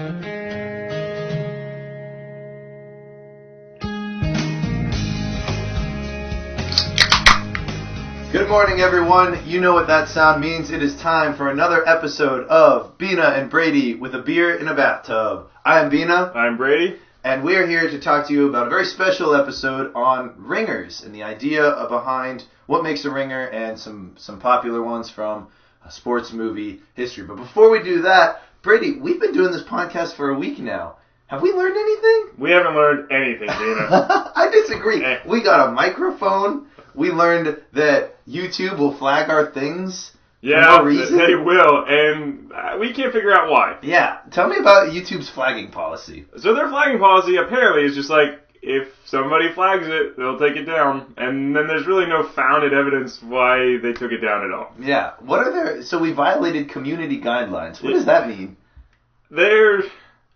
Good morning, everyone. You know what that sound means. It is time for another episode of Bina and Brady with a beer in a bathtub. I am Bina. I'm Brady. And we're here to talk to you about a very special episode on ringers and the idea behind what makes a ringer and some popular ones from a sports movie history. But before we do that, Brady, we've been doing this podcast for a week now. Have we learned anything? We haven't learned anything, Bina. I disagree. We got a microphone. We learned that YouTube will flag our things for no reason. They will, and we can't figure out why. Yeah, tell me about YouTube's flagging policy. So their flagging policy apparently is just like, if somebody flags it, they'll take it down. And then there's really no founded evidence why they took it down at all. Yeah, so we violated community guidelines. What does that mean? There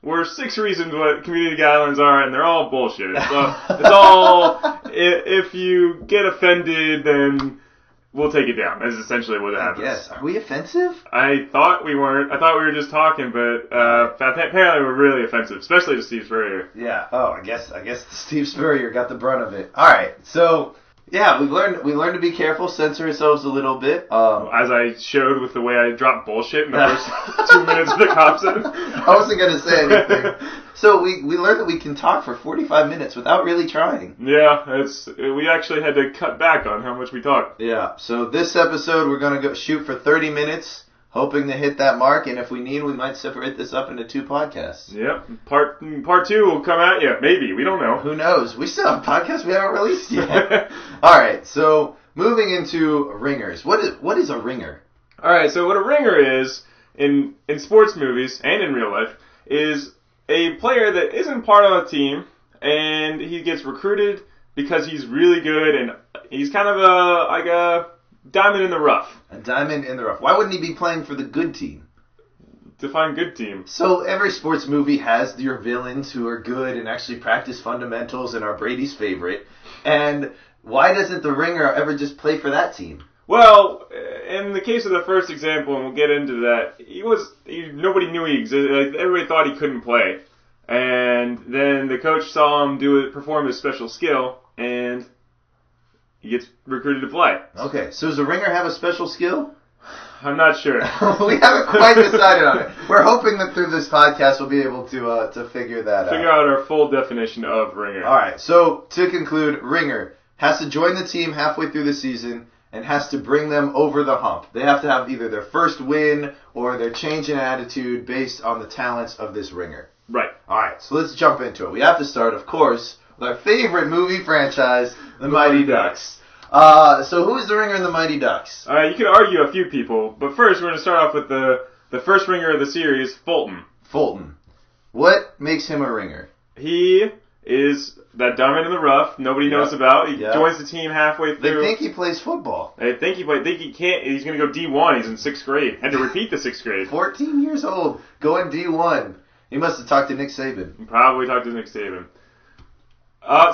were 6 reasons what community guidelines are, and they're all bullshit. So it's all, if you get offended, then we'll take it down. That's essentially what happens. Yes. Are we offensive? I thought we weren't. I thought we were just talking, but apparently we're really offensive, especially to Steve Spurrier. Yeah. Oh, I guess Steve Spurrier got the brunt of it. All right. So yeah, we learned to be careful, censor ourselves a little bit. As I showed with the way I dropped bullshit in the first 2 minutes of the concept. I wasn't going to say anything. So we learned that we can talk for 45 minutes without really trying. Yeah, we actually had to cut back on how much we talked. Yeah, so this episode we're going to go shoot for 30 minutes, hoping to hit that mark, and if we need, we might separate this up into 2 podcasts. Yep, part 2 will come out, maybe, we don't know. Who knows? We still have podcasts we haven't released yet. Alright, so moving into ringers. What is a ringer? Alright, so what a ringer is, in sports movies, and in real life, is a player that isn't part of a team, and he gets recruited because he's really good, and he's kind of a diamond in the rough. A diamond in the rough. Why wouldn't he be playing for the good team? Define good team. So every sports movie has your villains who are good and actually practice fundamentals and are Brady's favorite. And why doesn't the ringer ever just play for that team? Well, in the case of the first example, and we'll get into that, nobody knew he existed. Like, everybody thought he couldn't play. And then the coach saw him perform his special skill, and he gets recruited to play. Okay, so does a ringer have a special skill? I'm not sure. We haven't quite decided on it. We're hoping that through this podcast we'll be able to figure that out. Figure out our full definition of ringer. All right, so to conclude, ringer has to join the team halfway through the season and has to bring them over the hump. They have to have either their first win or their change in attitude based on the talents of this ringer. Right. All right, so let's jump into it. We have to start, of course, with our favorite movie franchise, the Mighty Ducks. So who is the ringer in the Mighty Ducks? All right, you could argue a few people, but first we're going to start off with the first ringer of the series, Fulton. Fulton. What makes him a ringer? He is that diamond in the rough nobody knows about. He joins the team halfway through. They think he plays football. They think he can't. He's going to go D1. He's in 6th grade. Had to repeat the 6th grade. 14 years old, going D1. He must have talked to Nick Saban. He probably talked to Nick Saban.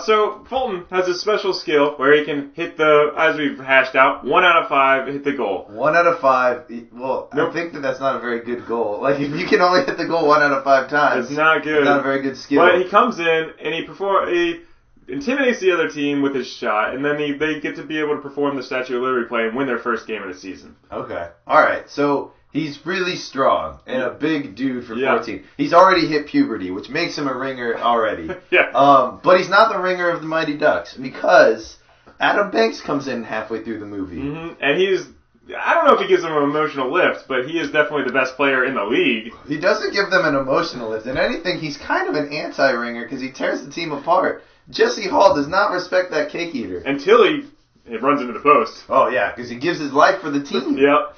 So Fulton has a special skill where he can hit as we've hashed out, 1 out of 5 hit the goal. 1 out of 5. Well, nope. I think that's not a very good goal. Like, if you can only hit the goal 1 out of 5 times, it's not good. It's not a very good skill. But he comes in and he intimidates the other team with his shot, and then they get to be able to perform the Statue of Liberty play and win their first game of the season. Okay. All right. So he's really strong and a big dude for 14. He's already hit puberty, which makes him a ringer already. But he's not the ringer of the Mighty Ducks because Adam Banks comes in halfway through the movie. Mm-hmm. And I don't know if he gives them an emotional lift, but he is definitely the best player in the league. He doesn't give them an emotional lift. If anything, he's kind of an anti-ringer because he tears the team apart. Jesse Hall does not respect that cake eater. Until he runs into the post. Oh, yeah, because he gives his life for the team. Yep.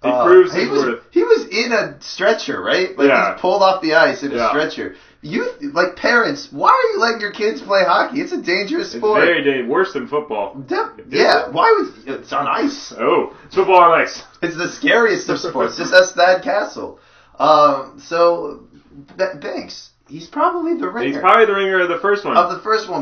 He proves his worth. He was in a stretcher, right? Like, he's pulled off the ice in a stretcher. Parents, why are you letting your kids play hockey? It's a dangerous sport. It's very dangerous. Worse than football. Why would... It's on ice. Oh, it's football on ice. It's the scariest of sports. Just ask Thad Castle. Banks... He's probably the ringer. He's probably the ringer of the first one.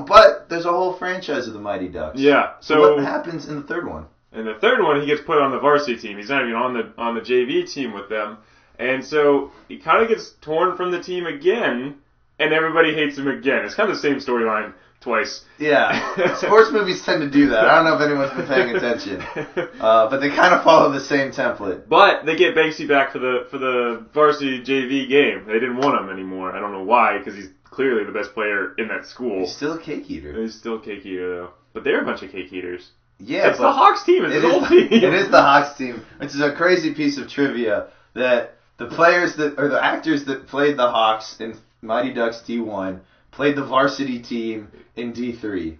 But there's a whole franchise of the Mighty Ducks. Yeah. So what happens in the third one? In the third one, he gets put on the varsity team. He's not even on the JV team with them. And so he kind of gets torn from the team again, and everybody hates him again. It's kind of the same storyline twice. Yeah, sports movies tend to do that. I don't know if anyone's been paying attention, but they kind of follow the same template. But they get Banksy back for the varsity JV game. They didn't want him anymore. I don't know why, because he's clearly the best player in that school. He's still a cake eater. He's still a cake eater, though. But they're a bunch of cake eaters. Yeah, it's the Hawks team. It's the whole team. It is the Hawks team, which is a crazy piece of trivia that the actors that played the Hawks in Mighty Ducks D1 played the varsity team in D3.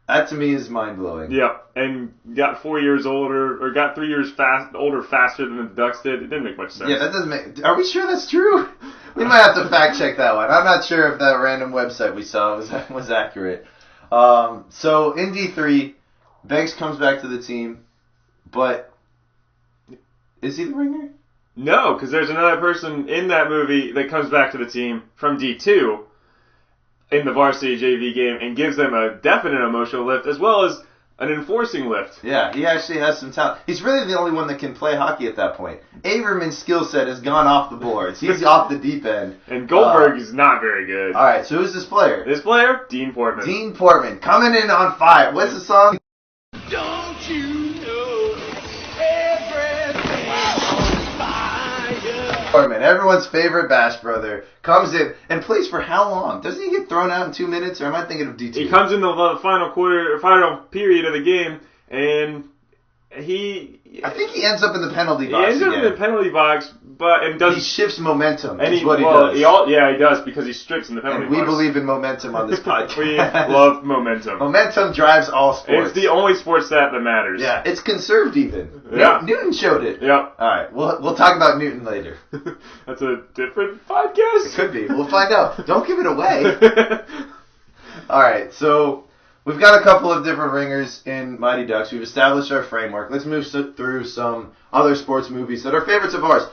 That to me is mind blowing. Yeah, and got 4 years older, or got 3 years older faster than the Ducks did. It didn't make much sense. Yeah, that doesn't make. Are we sure that's true? We might have to fact check that one. I'm not sure if that random website we saw was accurate. So in D3, Banks comes back to the team, but is he the ringer? No, because there's another person in that movie that comes back to the team from D2 in the varsity JV game and gives them a definite emotional lift as well as an enforcing lift. Yeah, he actually has some talent. He's really the only one that can play hockey at that point. Averman's skill set has gone off the boards. He's off the deep end. And Goldberg is not very good. All right, so who's this player? This player? Dean Portman. Dean Portman, coming in on fire. What's the song? Don't you know everything's on fire? Portman, everyone's favorite Bash brother, comes in and plays for how long? Doesn't he get thrown out in 2 minutes, or am I thinking of D2? He comes in the final period of the game, and I think he ends up in the penalty box. He ends up in the penalty box, he shifts momentum. And is what he does. He does because he strips in the penalty box. box. We believe in momentum on this podcast. We love momentum. Momentum drives all sports. It's the only sports stat that matters. Yeah, it's conserved even. Yeah. Newton showed it. Yep. All right, we'll talk about Newton later. That's a different podcast. It could be. We'll find out. Don't give it away. All right, so we've got a couple of different ringers in Mighty Ducks. We've established our framework. Let's move through some other sports movies that are favorites of ours.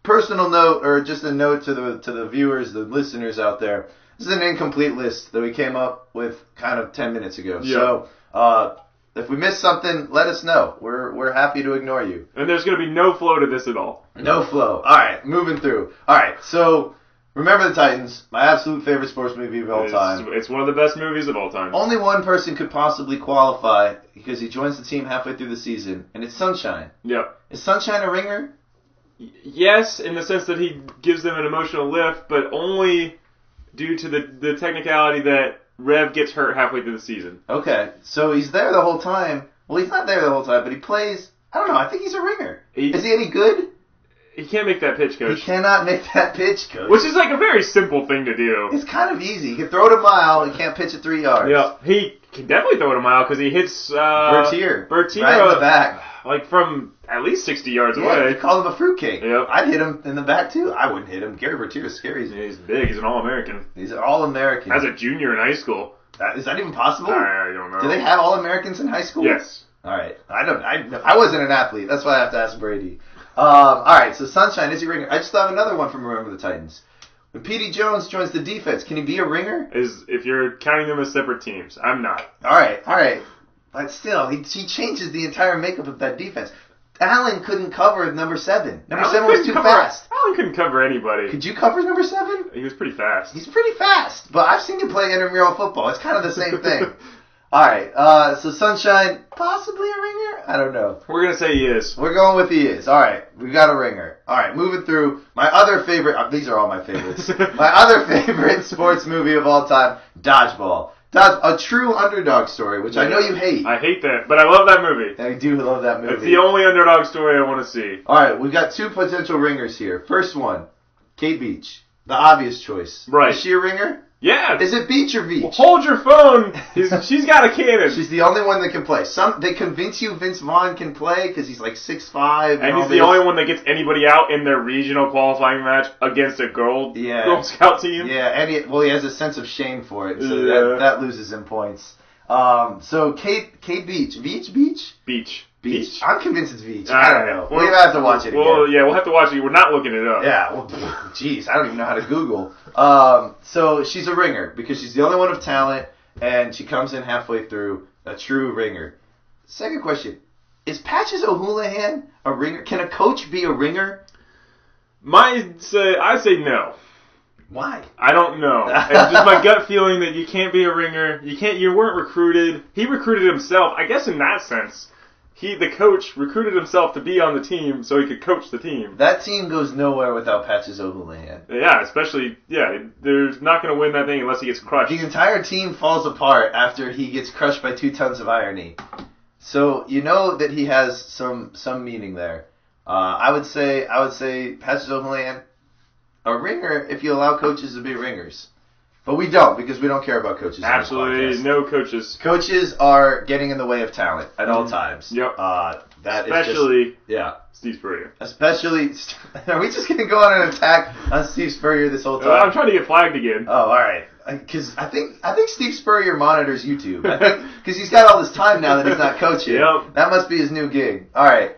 Personal note, or just a note to the viewers, the listeners out there. This is an incomplete list that we came up with kind of 10 minutes ago. Yeah. So if we missed something, let us know. We're happy to ignore you. And there's going to be no flow to this at all. No flow. All right, moving through. All right, so Remember the Titans, my absolute favorite sports movie of all time. It's one of the best movies of all time. Only one person could possibly qualify because he joins the team halfway through the season, and it's Sunshine. Yep. Is Sunshine a ringer? Yes, in the sense that he gives them an emotional lift, but only due to the technicality that Rev gets hurt halfway through the season. Okay, so he's there the whole time. Well, he's not there the whole time, but he plays. I don't know. I think he's a ringer. Is he any good? He can't make that pitch, Coach. He cannot make that pitch, Coach. Which is like a very simple thing to do. It's kind of easy. He can throw it a mile. He can't pitch it 3 yards. Yeah, he can definitely throw it a mile because he hits Bertier right in the back, like from at least 60 yards yeah, away. You call him a fruitcake. Yep. I'd hit him in the back too. I wouldn't hit him. Gary Bertier is scary. Yeah, he's big. He's an All-American. He's an All-American. As a junior in high school. Is that even possible? I don't know. Do they have All-Americans in high school? Yes. All right. I wasn't an athlete. That's why I have to ask Brady. All right. So Sunshine, is he a ringer? I just thought of another one from Remember the Titans. When Petey Jones joins the defense, can he be a ringer? If you're counting them as separate teams. I'm not. All right. But still, he changes the entire makeup of that defense. Allen couldn't cover number 7. Number 7 was too fast. Allen couldn't cover anybody. Could you cover number 7? He was pretty fast. He's pretty fast. But I've seen you play intramural football. It's kind of the same thing. All right. So Sunshine, possibly a ringer? I don't know. We're going to say he is. We're going with he is. All right. We've got a ringer. All right. Moving through. My other favorite. These are all my favorites. My other favorite sports movie of all time, Dodgeball. A true underdog story, which I know you hate. I hate that, but I love that movie. I do love that movie. It's the only underdog story I want to see. All right, we've got 2 potential ringers here. First one, Kate Beach, the obvious choice. Right. Is she a ringer? Yeah. Is it Beach or Beach? Well, hold your phone. She's got a cannon. She's the only one that can play. They convince you Vince Vaughn can play because he's like 6'5". And he's the only one that gets anybody out in their regional qualifying match against a Girl Scout team. Yeah, and he has a sense of shame for it, so that loses him points. So Kate Beach. Beach. I'm convinced it's Beach. I don't know. We'll have to watch it again. Well, yeah, we'll have to watch it. We're not looking it up. Yeah, well, jeez, I don't even know how to Google. So she's a ringer because she's the only one of talent, and she comes in halfway through, a true ringer. Second question, is Patches O'Houlihan a ringer? Can a coach be a ringer? I say no. Why? I don't know. It's just my gut feeling that you can't be a ringer. You weren't recruited. He recruited himself. I guess in that sense, the coach recruited himself to be on the team so he could coach the team. That team goes nowhere without Patches O'Houlihan. Yeah, especially, they're not going to win that thing unless he gets crushed. The entire team falls apart after he gets crushed by 2 tons of irony. So you know that he has some meaning there. I would say Patches O'Houlihan, a ringer if you allow coaches to be ringers. But we don't, because we don't care about coaches. Absolutely no coaches. Coaches are getting in the way of talent at all times. Yep. Especially Steve Spurrier. Especially, are we just going to go on an attack on Steve Spurrier this whole time? I'm trying to get flagged again. Oh, all right. Because I think Steve Spurrier monitors YouTube. Because he's got all this time now that he's not coaching. Yep. That must be his new gig. All right.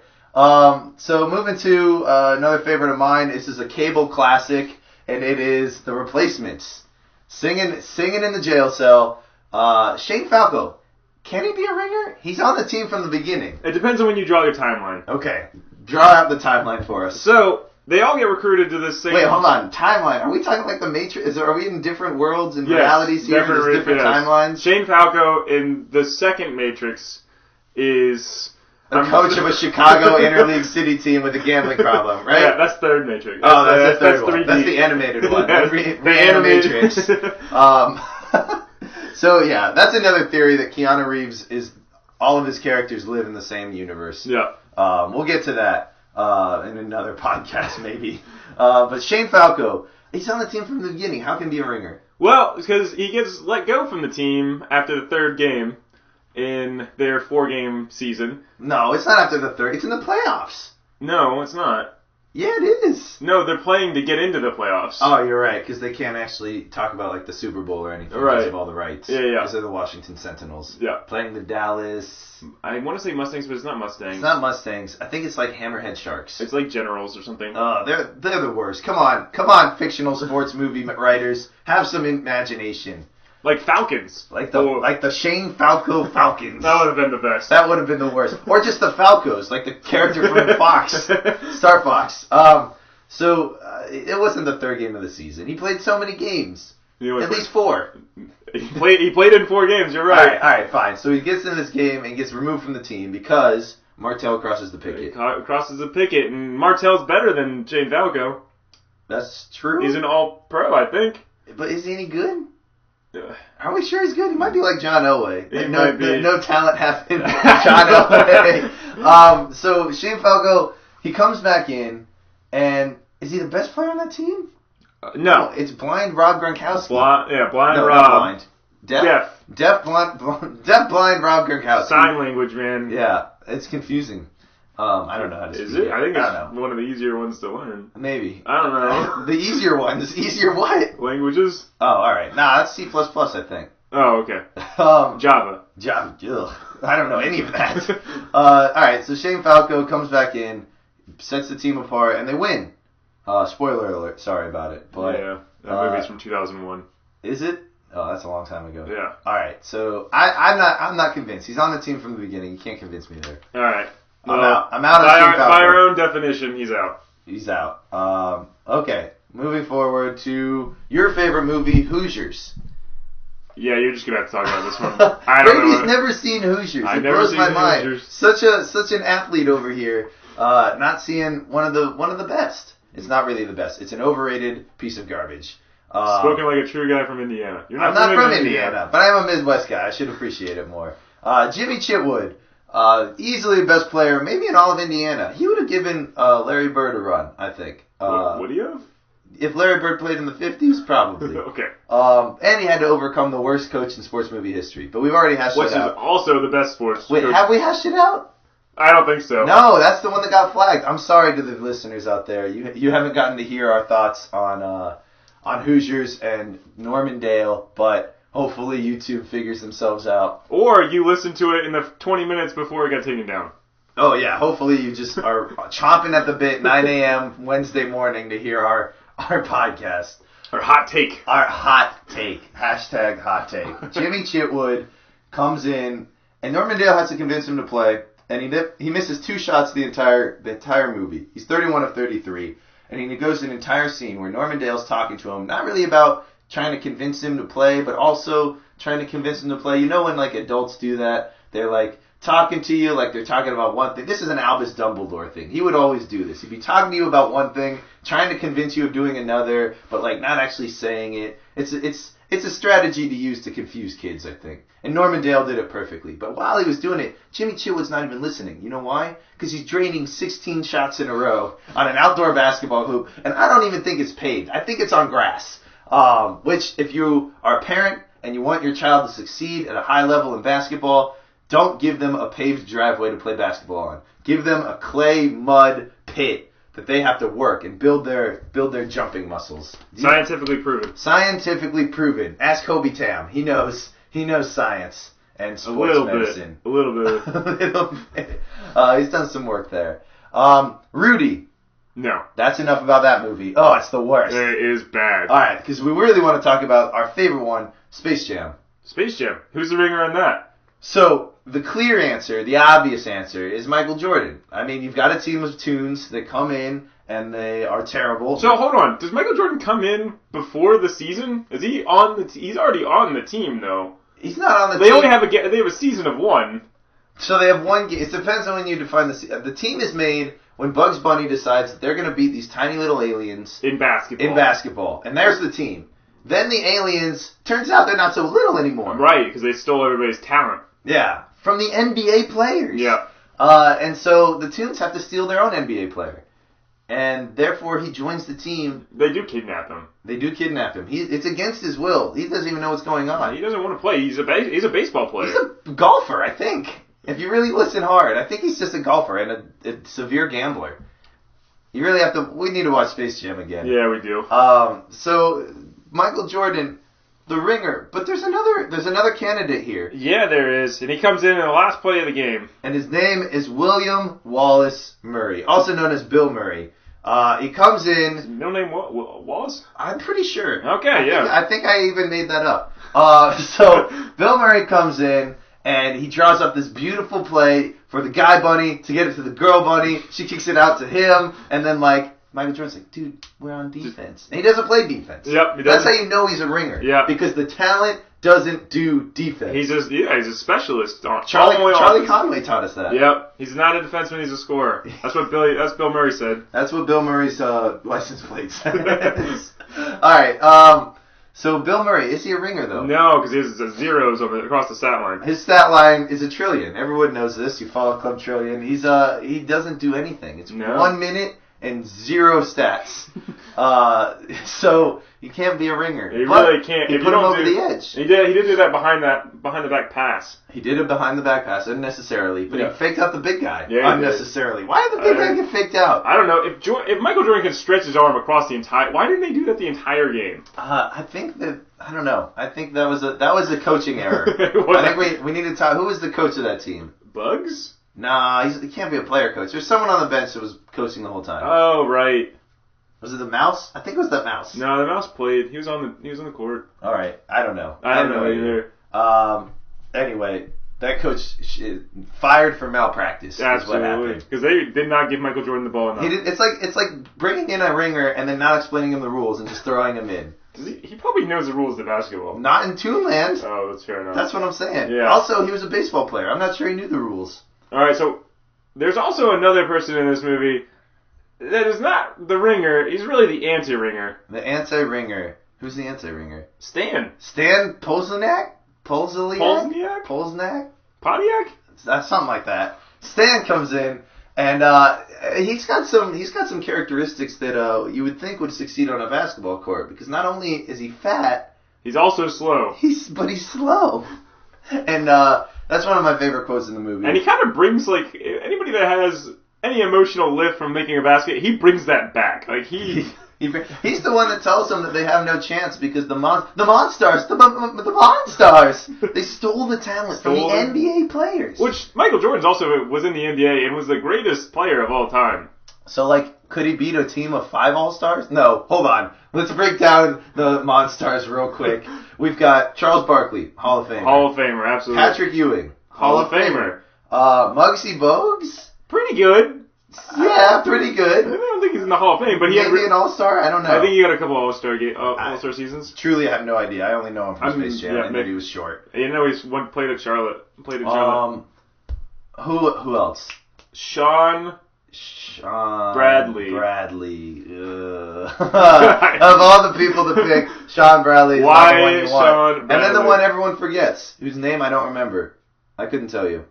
So moving to another favorite of mine. This is a cable classic, and it is The Replacements. Singing in the jail cell. Shane Falco. Can he be a ringer? He's on the team from the beginning. It depends on when you draw your timeline. Okay. Draw out the timeline for us. So, they all get recruited to this same... Wait, hold on. Timeline. Are we talking like the Matrix? Are we in different worlds and realities here? There's different timelines? Shane Falco in the second Matrix is... The coach of a Chicago interleague city team with a gambling problem, right? Yeah, that's third Matrix. That's the third one. 3D. That's the animated one. Yes, the animatrix. So, yeah, that's another theory that Keanu Reeves is... All of his characters live in the same universe. Yeah. We'll get to that in another podcast, maybe. But Shane Falco, he's on the team from the beginning. How can he be a ringer? Well, because he gets let go from the team after the third game in their 4-game season. No, it's not after the third. It's in the playoffs. No, it's not. Yeah, it is. No, they're playing to get into the playoffs. Oh, you're right, because they can't actually talk about like the Super Bowl or anything because of all the rights. Yeah. Because they're the Washington Sentinels. Yeah. Playing the Dallas... I want to say Mustangs, but it's not Mustangs. It's not Mustangs. I think it's like Hammerhead Sharks. It's like Generals or something. They're the worst. Come on, fictional sports movie writers. Have some imagination. Like Falcons. Like the Shane Falco Falcons. That would have been the best. That would have been the worst. Or just the Falcos, like the character from Fox. Star Fox. So it wasn't the third game of the season. He played so many games. At least 4. He played in 4 games, you're right. All right, fine. So he gets in this game and gets removed from the team because Martell crosses the picket. He crosses the picket, and Martell's better than Shane Falco. That's true. He's an all-pro, I think. But is he any good? Are we sure he's good? He might be like John Elway. He might be. No talent happened. John Elway. So Shane Falco, he comes back in, and is he the best player on that team? No. It's blind Rob Gronkowski. Blind no, Rob. Not blind. Deaf, blind Rob Gronkowski. Sign language, man. Yeah, it's confusing. I don't know how to speak. Is it? I think it's one of the easier ones to learn. Maybe. I don't know. The easier ones. Easier what? Languages? Oh, alright. Nah, that's C++, I think. Oh, okay. Java. Ugh. I don't know any of that. Alright, so Shane Falco comes back in, sets the team apart, and they win. Spoiler alert. Sorry about it. But, yeah, that movie's from 2001. Is it? Oh, that's a long time ago. Yeah. Alright, so I'm not convinced. He's on the team from the beginning. You can't convince me there. Alright. I'm out on Shane Falco. By our own definition, he's out. He's out. Okay. Moving forward to your favorite movie, Hoosiers. Yeah, you're just gonna have to talk about this one. I don't Brady's know. never seen Hoosiers. I've it never blows seen my mind. Hoosiers. Such an athlete over here, not seeing one of the best. It's not really the best. It's an overrated piece of garbage. Spoken like a true guy from Indiana. You're I'm not from Indiana, but I'm a Midwest guy. I should appreciate it more. Jimmy Chitwood. Easily the best player, maybe in all of Indiana. He would have given Larry Bird a run, I think. Would he have? If Larry Bird played in the 50s, probably. Okay. And he had to overcome the worst coach in sports movie history. But we've already hashed it out. Which is also the best sports Wait, coach. Have we hashed it out? I don't think so. No, that's the one that got flagged. I'm sorry to the listeners out there. You haven't gotten to hear our thoughts on Hoosiers and Norman Dale, but hopefully YouTube figures themselves out. Or you listen to it in the 20 minutes before it got taken down. Oh, yeah. Hopefully you just are chomping at the bit 9 a.m. Wednesday morning to hear our podcast. Our hot take. Our hot take. Hashtag hot take. Jimmy Chitwood comes in, and Norman Dale has to convince him to play, and he misses 2 shots the entire movie. He's 31 of 33. And he goes an entire scene where Norman Dale's talking to him, not really about trying to convince him to play, but also trying to convince him to play. You know when like adults do that? They're like talking to you like they're talking about one thing. This is an Albus Dumbledore thing. He would always do this. He'd be talking to you about one thing, trying to convince you of doing another, but like not actually saying it. It's a strategy to use to confuse kids, I think. And Norman Dale did it perfectly. But while he was doing it, Jimmy Chitwood's not even listening. You know why? Because he's draining 16 shots in a row on an outdoor basketball hoop, and I don't even think it's paved. I think it's on grass. Which, if you are a parent and you want your child to succeed at a high level in basketball, don't give them a paved driveway to play basketball on. Give them a clay mud pit that they have to work and build their jumping muscles. Scientifically proven. Scientifically proven. Ask Kobe Tam. He knows science and sports medicine. A little bit. A little bit. He's done some work there. Rudy. No. That's enough about that movie. Oh, it's the worst. It is bad. All right, because we really want to talk about our favorite one, Space Jam. Space Jam. Who's the ringer on that? So, the clear answer, the obvious answer, is Michael Jordan. I mean, you've got a team of toons that come in, and they are terrible. So, hold on. Does Michael Jordan come in before the season? Is he on the he's already on the team, though. He's not on the team. They only have they have a season of one. So, they have one game. It depends on when you define the team is made when Bugs Bunny decides that they're going to beat these tiny little aliens. In basketball. And there's the team. Then the aliens, turns out they're not so little anymore. Right, because they stole everybody's talent. Yeah, from the NBA players. Yeah. And so the Toons have to steal their own NBA player. And therefore he joins the team. They do kidnap him. It's against his will. He doesn't even know what's going on. He doesn't want to play. He's a baseball player. He's a golfer, I think. If you really listen hard. I think he's just a golfer and a severe gambler. You really have to... We need to watch Space Jam again. Yeah, we do. So Michael Jordan... The ringer, but there's another candidate here. Yeah, there is, and he comes in the last play of the game. And his name is William Wallace Murray, also known as Bill Murray. He comes in. His middle name Wallace? I'm pretty sure. Okay, I think I even made that up. So Bill Murray comes in and he draws up this beautiful play for the guy bunny to get it to the girl bunny. She kicks it out to him, and then Michael Jordan's like, dude, we're on defense. And he doesn't play defense. Yep, he doesn't. That's how you know he's a ringer. Yeah. Because the talent doesn't do defense. He's a specialist. Charlie Conway taught us that. Yep. He's not a defenseman, he's a scorer. That's what Bill Murray said. That's what Bill Murray's license plate says. Alright, so Bill Murray, is he a ringer though? No, because he has zeros across the stat line. His stat line is a trillion. Everyone knows this. You follow Club Trillion. He doesn't do anything. It's 1 minute and 0 stats. So you can't be a ringer. He really can't. He put him over the edge. He did do that behind the back pass. He did it behind the back pass unnecessarily, but he faked out the big guy unnecessarily. Why did the big guy get faked out? I don't know. If Michael Jordan can stretch his arm across the entire, why didn't they do that the entire game? I don't know. I think that was a coaching error. I think we need to talk. Who was the coach of that team? Bugs? Nah, he can't be a player coach. There's someone on the bench that was coaching the whole time. Oh, right. Was it the Mouse? I think it was the Mouse. No, the Mouse played. He was on the court. All right. I don't know. I don't know either. Anyway, that coach fired for malpractice. Absolutely. Is what happened. Because they did not give Michael Jordan the ball enough. It's like bringing in a ringer and then not explaining him the rules and just throwing him in. He probably knows the rules of basketball. Not in Toonland. Oh, that's fair enough. That's what I'm saying. Yeah. Also, he was a baseball player. I'm not sure he knew the rules. All right, so there's also another person in this movie that is not the ringer. He's really the anti-ringer. The anti-ringer. Who's the anti-ringer? Stan. Stan Polzniak? Polzniak? Pontiac? That's something like that. Stan comes in, and he's got some characteristics that you would think would succeed on a basketball court, because not only is he fat, he's also slow. But he's slow. And that's one of my favorite quotes in the movie. And he kind of brings, anybody that has any emotional lift from making a basket, he brings that back. He's the one that tells them that they have no chance because the Monstars, they stole the talent from the NBA players. Which Michael Jordan also was in the NBA and was the greatest player of all time. So, could he beat a team of 5 All-Stars? No. Hold on. Let's break down the Monstars real quick. We've got Charles Barkley, Hall of Famer. Hall of Famer, absolutely. Patrick Ewing, Hall of Famer. Muggsy Bogues? Pretty good. Yeah, pretty good. I don't think think he's in the Hall of Fame, but he maybe an All-Star. I don't know. I think he got a couple All-Star seasons. Truly, I have no idea. I only know him from Space Jam. I knew he was short. You know, he's played at Charlotte. Who else? Sean Bradley. Of all the people to pick, Sean Bradley is not the one you want. Sean Bradley? And then the one everyone forgets, whose name I don't remember. I couldn't tell you.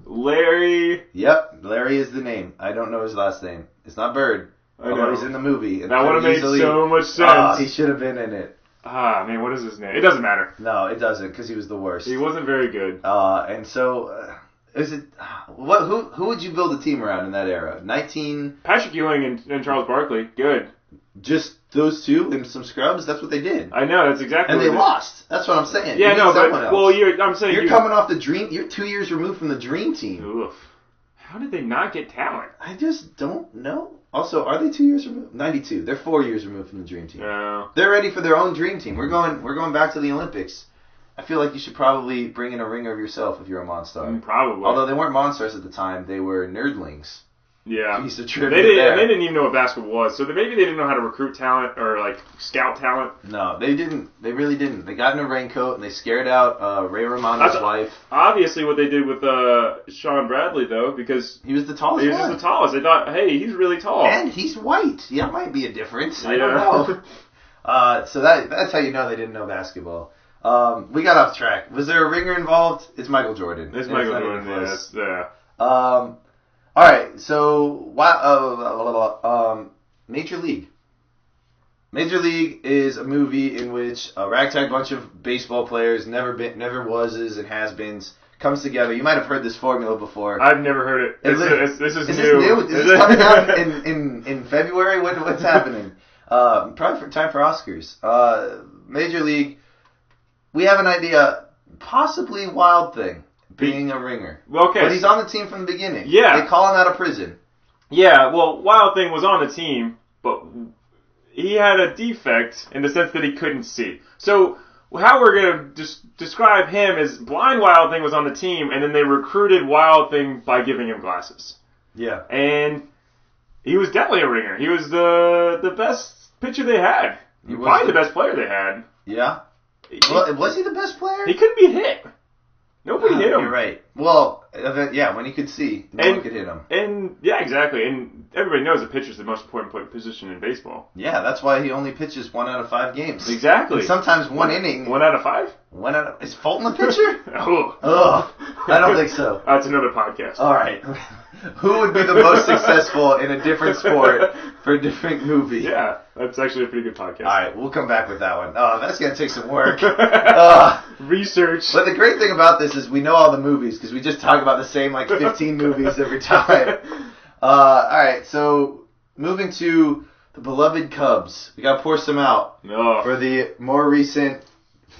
Larry. Yep, Larry is the name. I don't know his last name. It's not Bird. Although he's in the movie. That would have made so much sense. He should have been in it. Man, what is his name? It doesn't matter. No, it doesn't, because he was the worst. He wasn't very good. And so, is it? Who would you build a team around in that era? Patrick Ewing and Charles Barkley. Good. Just those two and some scrubs. That's what they did. I know. That's exactly. And they lost. That's what I'm saying. Yeah, no, but I'm saying you're coming off the dream. You're 2 years removed from the dream team. Oof. How did they not get talent? I just don't know. Also, are they 2 years removed? 92. They're 4 years removed from the dream team. No. They're ready for their own dream team. We're going back to the Olympics. I feel like you should probably bring in a ringer of yourself if you're a Monstar. Probably. Although they weren't Monstars at the time, they were nerdlings. Yeah. Piece of They trivia there. didn't even know what basketball was, so maybe they didn't know how to recruit talent or like scout talent. No, they didn't. They really didn't. They got in a raincoat and they scared out Ray Romano's wife. Obviously, what they did with Sean Bradley though, because he was the tallest. He was just the tallest. They thought, hey, he's really tall, and he's white. Yeah, that might be a difference. I don't know. So that's how you know they didn't know basketball. We got off track. Was there a ringer involved? It's Michael Jordan. It's Michael Jordan. Yeah. All right. So Major League. Major League is a movie in which a ragtag bunch of baseball players, never was and has-beens, comes together. You might have heard this formula before. I've never heard it. This is new. This new? Is this coming out in February? What's happening? Probably time for Oscars. Major League. We have an idea, possibly Wild Thing being a ringer. Well, okay. But he's on the team from the beginning. Yeah. They call him out of prison. Yeah, well, Wild Thing was on the team, but he had a defect in the sense that he couldn't see. So how we're going to describe him is Blind Wild Thing was on the team, and then they recruited Wild Thing by giving him glasses. Yeah. And he was definitely a ringer. He was the best pitcher they had. He was probably the best player they had. Yeah. Well, was he the best player? He couldn't be hit. Nobody hit him. You're right. Well, yeah, when he could see, no one could hit him. And yeah, exactly. And everybody knows a pitcher's the most important position in baseball. Yeah, that's why he only pitches 1 out of 5 games. Exactly. And sometimes one inning. 1 out of 5? Is Fulton the pitcher? Oh, I don't think so. That's another podcast. All right. Who would be the most successful in a different sport for a different movie? Yeah, that's actually a pretty good podcast. All right, we'll come back with that one. Oh, that's going to take some work. Research. But the great thing about this is we know all the movies because we just talk about the same 15 movies every time. All right, so moving to the beloved Cubs. We got to pour some out for the more recent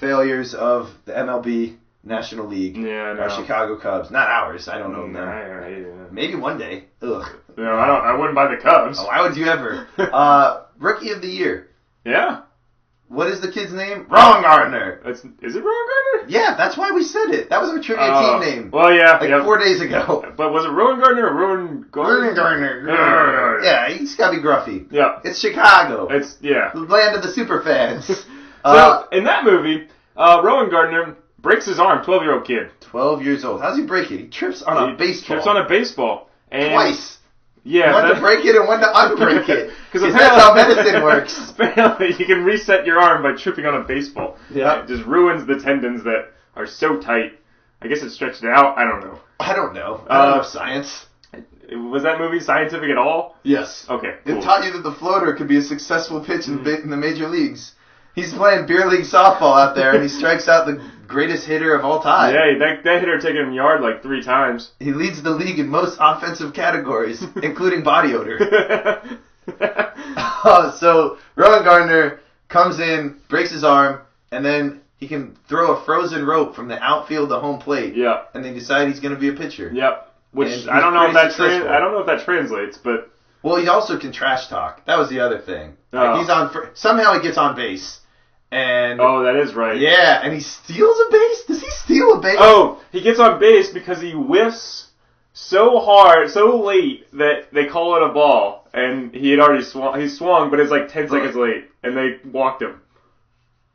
failures of the MLB National League. Yeah, no. Our Chicago Cubs. Not ours. I don't know them. Yeah. Maybe one day. Ugh. No, I wouldn't buy the Cubs. Why would you ever? Rookie of the Year. Yeah. What is the kid's name? Rowengartner. Is it Rowengartner? Yeah, that's why we said it. That was our trivia team name. Well, yeah. 4 days ago. But was it Rowengartner or Rowengartner. Yeah, he's got to be gruffy. Yeah. It's Chicago. The land of the superfans. So, in that movie, Rowengartner breaks his arm, 12-year-old kid. 12 years old. How's he break it? He trips on a baseball. Trips on a baseball. And twice. Yeah. One to break it and one to unbreak it. Because that's how medicine works. Apparently, you can reset your arm by tripping on a baseball. Yeah. It just ruins the tendons that are so tight. I guess it stretched it out. I don't know. I don't know science. Was that movie scientific at all? Yes. Okay, cool. It taught you that the floater could be a successful pitch in the major leagues. He's playing beer league softball out there, and he strikes out the greatest hitter of all time. Yeah, that hitter taken him yard 3 times. He leads the league in most offensive categories, including body odor. So Rowengartner comes in, breaks his arm, and then he can throw a frozen rope from the outfield to home plate. Yeah. And they decide he's going to be a pitcher. Yep. Which I don't know if that translates, but well, he also can trash talk. That was the other thing. He's somehow he gets on base. And that is right. Yeah, and he steals a base? Does he steal a base? Oh, he gets on base because he whiffs so hard, so late, that they call it a ball. and he had already swung. He swung, but it's like 10 seconds late, and they walked him.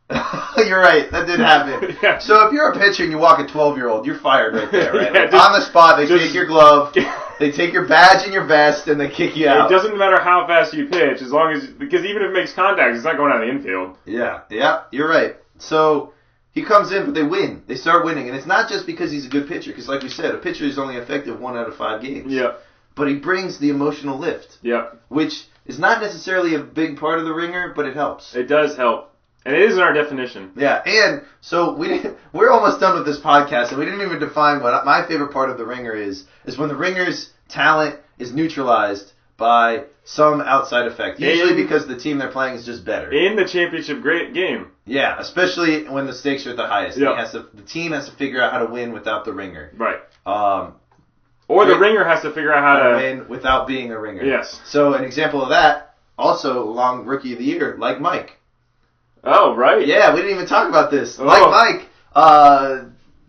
You're right. That did happen. Yeah. So if you're a pitcher and you walk a 12-year-old, you're fired right there, right? Yeah, Like, just- on the spot, they just- take your glove, they take your badge and your vest, and they kick you out. It doesn't matter how fast you pitch, as long as because even if it makes contact, it's not going out of the infield. Yeah, you're right. So he comes in, but they win. They start winning, and it's not just because he's a good pitcher, because like we said, a pitcher is only effective 1 out of 5 games. Yeah, But he brings the emotional lift, yeah, which is not necessarily a big part of the Ringer, but it helps. it does help, and it is in our definition. Yeah, and so we're almost done with this podcast, and we didn't even define what my favorite part of the Ringer is when the Ringer's talent is neutralized by some outside effect. Usually because the team they're playing is just better. In the championship game. Yeah, especially when the stakes are at the highest. Yeah. The team has to figure out how to win without the Ringer. Right. Or the Ringer has to figure out how to win without being a Ringer. Yes. So an example of that, also long Rookie of the Year, like Mike. Oh, right. Yeah, we didn't even talk about this. Oh. Like Mike,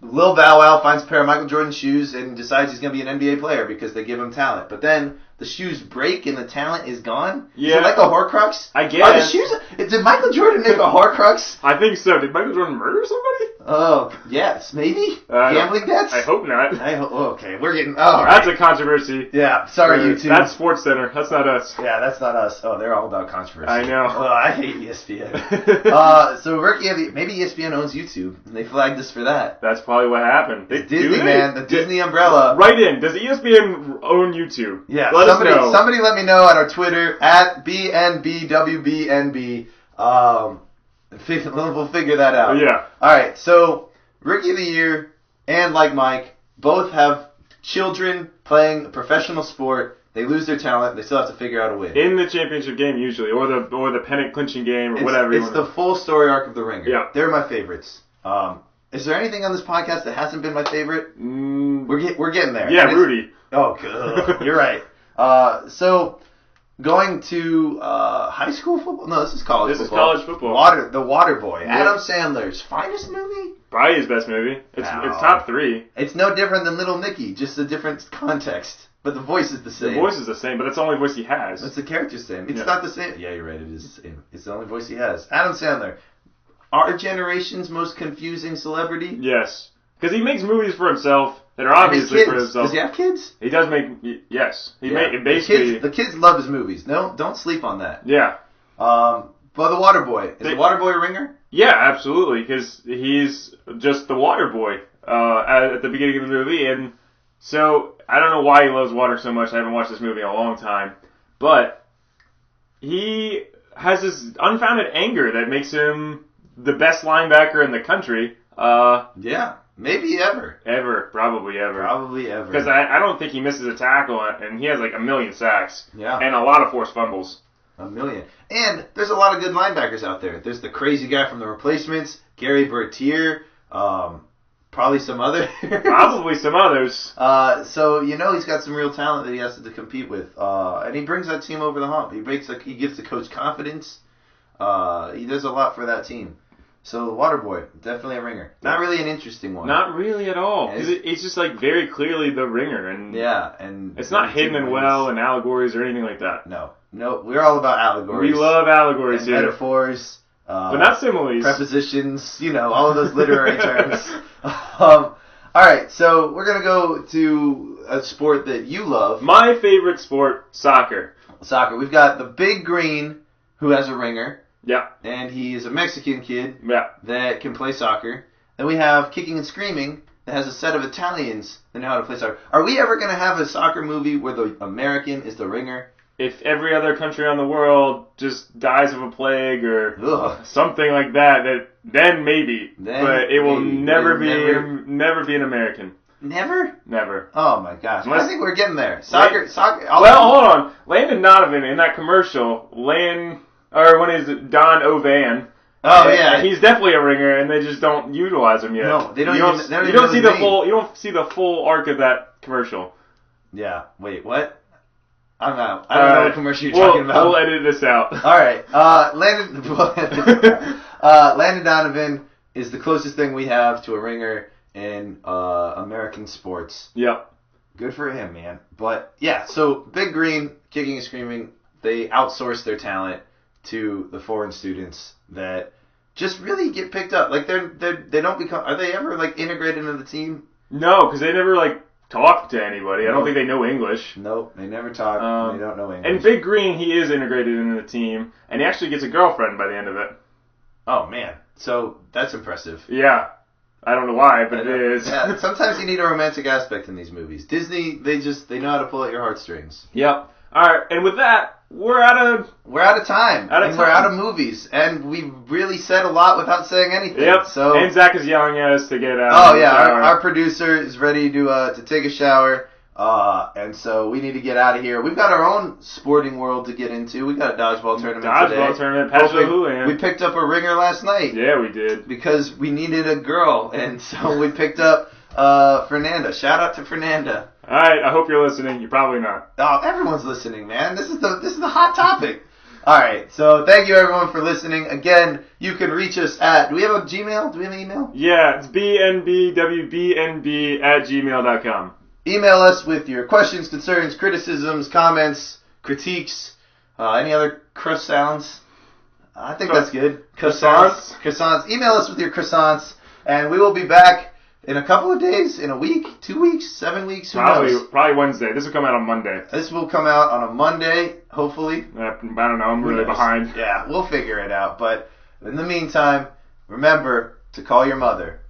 Lil Bow Wow finds a pair of Michael Jordan shoes and decides he's going to be an NBA player because they give him talent. But then the shoes break and the talent is gone? Yeah. Is it like a Horcrux? I guess. Are the shoes... Did Michael Jordan make a Horcrux? I think so. Did Michael Jordan murder somebody? Oh, yes, maybe? Gambling debts? I hope not. Okay, we're getting... Oh, That's a controversy. yeah, sorry, you two. That's Sports Center. That's not us. Yeah, that's not us. Oh, they're all about controversy. I know. Oh, I hate ESPN. So Rookie of the... Maybe ESPN owns YouTube, and they flagged us for that. That's probably what happened. Disney, man. The Disney umbrella. Right in. Does ESPN own YouTube? Yeah, Let us know. Somebody let me know on our Twitter, at BNBWBNB. We'll figure that out. Yeah. Alright, so Rookie of the Year and Like Mike both have children playing a professional sport. They lose their talent. They still have to figure out a win. In the championship game, usually, or the pennant clinching game, or whatever. It's the full story arc of the Ringer. Yeah. They're my favorites. Is there anything on this podcast that hasn't been my favorite? We're getting there. Yeah, Rudy. Oh, good. You're right. So, going to high school football? No, this is college This football. is college football. The Water Boy. Yeah. Adam Sandler's finest movie? Probably his best movie. It's top 3. It's no different than Little Nicky, just a different context. But the voice is the same. The voice is the same, but that's the only voice he has. It's the character's same. It's Yeah. not the same. Yeah, you're right. It is the same. It's the only voice he has. Adam Sandler. Our generation's most confusing celebrity. Yes. Because he makes movies for himself that are And his obviously kids. for himself. Does he have kids? He does make... Yes. He Yeah. basically... The kids love his movies. No, don't sleep on that. Yeah. But the Water Boy. Is the Water Boy a Ringer? Yeah, absolutely, because he's just the water boy at the beginning of the movie, and so I don't know why he loves water so much. I haven't watched this movie in a long time, but he has this unfounded anger that makes him the best linebacker in the country. Yeah, maybe ever. Probably ever. Probably ever. Because I don't think he misses a tackle, and he has like 1 million sacks. Yeah. And a lot of forced fumbles. 1 million. And there's a lot of good linebackers out there. There's the crazy guy from The Replacements, Gary Bertier, probably some others. Probably some others. So, he's got some real talent that he has to compete with. And he brings that team over the hump. He gives the coach confidence. He does a lot for that team. So, Waterboy, definitely a ringer. Not really an interesting one. Not really at all. Yeah, It's just like very clearly the ringer, and Yeah, and it's not hidden in well and allegories or anything like that. No, we're all about allegories. We love allegories and here, metaphors. but not similes. Prepositions, all of those literary terms. All right, so we're going to go to a sport that you love. My favorite sport, soccer. Soccer. We've got the Big Green, who has a ringer, Yeah, and he is a Mexican kid yeah. that can play soccer. Then we have Kicking and Screaming, that has a set of Italians that know how to play soccer. Are we ever going to have a soccer movie where the American is the ringer? If every other country on the world just dies of a plague or Ugh. something like that, then maybe. Then but it will maybe. never But be never be an American. Never? Never. Oh my gosh. Unless- I think we're getting there. Soccer. Well, hold on. Landon Donovan in that commercial, when is it Don O'Van? Oh yeah. He's definitely a ringer, and they just don't utilize him yet. No, they don't You even- they don't you even don't know see his the name. full. You don't see the full arc of that commercial. Yeah. Wait, what? I'm out. I don't know what commercial you're talking about. We'll edit this out. All right. Landon Donovan is the closest thing we have to a ringer in American sports. Yep. Good for him, man. But yeah, so Big Green, Kicking and Screaming. they outsource their talent to the foreign students that just really get picked up. Like they don't become. Are they ever like integrated into the team? No, because they never like talk to anybody. I don't think they know English. Nope, they never talk. They don't know English. And Big Green, he is integrated into the team, and he actually gets a girlfriend by the end of it. Oh man, so that's impressive. Yeah. I don't know why, but it is. Yeah, sometimes you need a romantic aspect in these movies. Disney, they know how to pull at your heartstrings. Yep. All right, and with that, we're out of time. We're out of movies, and we really said a lot without saying anything. Yep. So, and Zach is yelling at us to get out. Oh yeah, our producer is ready to take a shower, and so we need to get out of here. We've got our own sporting world to get into. We got a dodgeball tournament today. We picked up a ringer last night. Yeah, we did. Because we needed a girl, and so we picked up Fernanda. Shout out to Fernanda. All right, I hope you're listening. You're probably not. Oh, everyone's listening, man. This is the hot topic. All right, so thank you everyone for listening. Again, you can reach us at. Do we have a Gmail? Do we have an email? Yeah, it's bnbwbnb@gmail.com. Email us with your questions, concerns, criticisms, comments, critiques, any other cross sounds. I think that's good. Croissants. Email us with your croissants, and we will be back in a couple of days, in a week, 2 weeks, 7 weeks, who knows? Probably Wednesday. This will come out on Monday. This will come out on a Monday, hopefully. I don't know. I'm really behind. Yeah, we'll figure it out. But in the meantime, remember to call your mother.